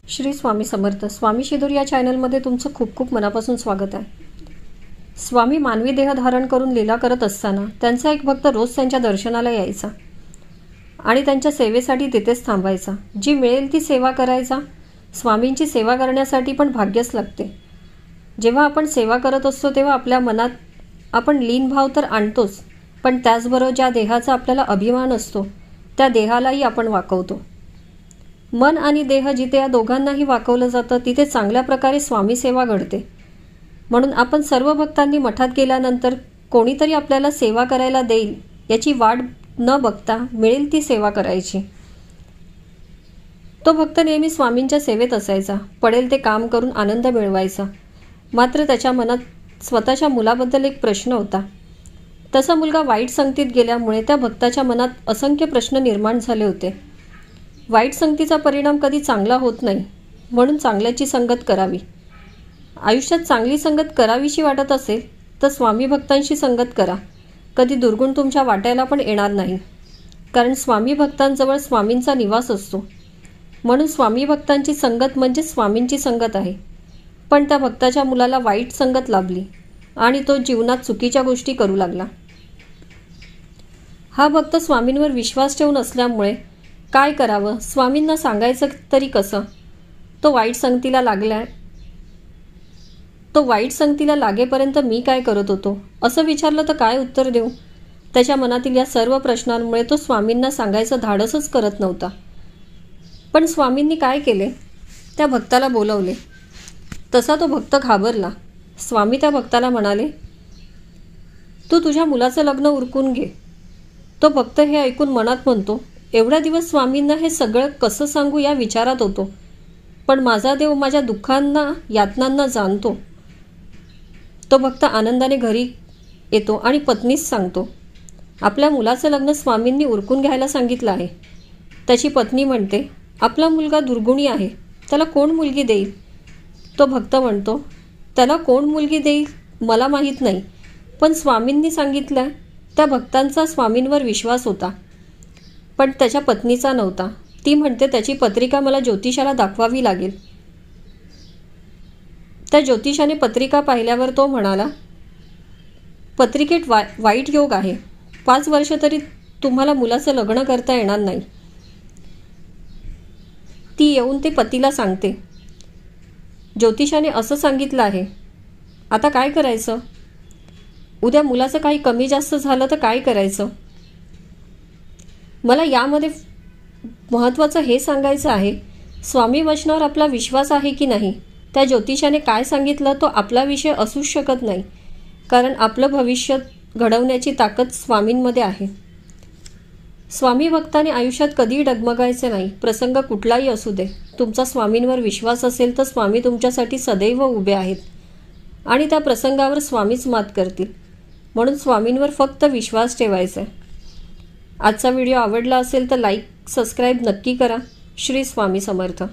श्री स्वामी समर्थ. स्वामी शिदोरी या चॅनलमध्ये तुमचं खूप खूप मनापासून स्वागत आहे. स्वामी मानवी देह धारण करून लीला करत असताना त्यांचा एक भक्त रोज त्यांच्या दर्शनाला यायचा आणि त्यांच्या सेवेसाठी तिथेच थांबायचा. जी मिळेल ती सेवा करायचा. स्वामींची सेवा करण्यासाठी पण भाग्यच लागते. जेव्हा आपण सेवा करत असतो तेव्हा आपल्या मनात आपण लीन भाव तर आणतोच, पण त्याचबरोबर ज्या देहाचा आपल्याला अभिमान असतो त्या देहालाही आपण वाकवतो. मन आणि देह जिथे या दोघांनाही वाकवलं जातं तिथे चांगल्या प्रकारे स्वामी सेवा घडते. म्हणून आपण सर्व भक्तांनी मठात गेल्यानंतर कोणीतरी आपल्याला सेवा करायला देईल याची वाट न बघता मिळेल ती सेवा करायची. तो भक्त नेहमी स्वामींच्या सेवेत असायचा. पडेल ते काम करून आनंद मिळवायचा. मात्र त्याच्या मनात स्वतःच्या मुलाबद्दल एक प्रश्न होता. तसा मुलगा वाईट संगतीत गेल्यामुळे त्या भक्ताच्या मनात असंख्य प्रश्न निर्माण झाले होते. वाईट संगतीचा परिणाम कधी चांगला होत नाही, म्हणून चांगल्याची संगत करावी. आयुष्यात चांगली संगत करावीशी वाटत असेल तर स्वामी भक्तांशी संगत करा. कधी दुर्गुण तुमच्या वाट्याला पण येणार नाही, कारण स्वामी भक्तांजवळ स्वामींचा निवास असतो. म्हणून स्वामी भक्तांची संगत म्हणजे स्वामींची संगत आहे. पण त्या भक्ताच्या मुलाला वाईट संगत लाभली आणि तो जीवनात चुकीच्या गोष्टी करू लागला. हा भक्त स्वामींवर विश्वास ठेवून असल्यामुळे काय करावं, स्वामींना सांगायचं तरी कसं? तो वाईट संगतीला लागेपर्यंत मी काय करत होतो असं विचारलं तर काय उत्तर देऊ? त्याच्या मनातील या सर्व प्रश्नांमुळे तो स्वामींना सांगायचं धाडसच करत नव्हता. पण स्वामींनी काय केले? त्या भक्ताला बोलवले. तसा तो भक्त घाबरला. स्वामी त्या भक्ताला म्हणाले, तू तुझ्या मुलाचं लग्न उरकून घे. तो भक्त हे ऐकून मनात म्हणतो, एवढ्या दिवस स्वामींना हे सगळं कसं सांगू या विचारात होतो, पण माझा देव माझ्या दुःखांना यातनांना जाणतो. तो भक्त आनंदाने घरी येतो आणि पत्नीस सांगतो, आपल्या मुलाचं लग्न स्वामींनी उरकून घ्यायला सांगितलं आहे. त्याची पत्नी म्हणते, आपला मुलगा दुर्गुणी आहे, त्याला कोण मुलगी देईल? तो भक्त म्हणतो, त्याला कोण मुलगी देईल मला माहीत नाही, पण स्वामींनी सांगितलं. त्या भक्तांचा स्वामींवर विश्वास होता, पण त्याच्या पत्नीचा नव्हता. ती म्हणते, त्याची पत्रिका मला ज्योतिषाला दाखवावी लागेल. त्या ज्योतिषाने पत्रिका पाहिल्यावर तो म्हणाला, पत्रिकेत वाईट योग आहे. 5 वर्ष तरी तुम्हाला मुलाचं लग्न करता येणार नाही. ती येऊन ते पतीला सांगते, ज्योतिषाने असं सांगितलं आहे, आता काय करायचं? उद्या मुलाचं काही कमी जास्त झालं तर काय करायचं? मला यामध्ये महत्त्वाचं हे सांगायचं आहे, स्वामी वचनावर आपला विश्वास आहे की नाही? त्या ज्योतिषाने काय सांगितलं तो आपला विषय असूच शकत नाही, कारण आपलं भविष्य घडवण्याची ताकद स्वामींमध्ये आहे. स्वामी भक्ताने आयुष्यात कधीही डगमगायचे नाही. प्रसंग कुठलाही असू दे, तुमचा स्वामींवर विश्वास असेल तर स्वामी तुमच्यासाठी सदैव उभे आहेत आणि त्या प्रसंगावर स्वामीच मात करतील. म्हणून स्वामींवर फक्त विश्वास ठेवायचा आहे. आजचा व्हिडिओ आवडला असेल तर लाईक, सबस्क्राईब नक्की करा. श्री स्वामी समर्थ.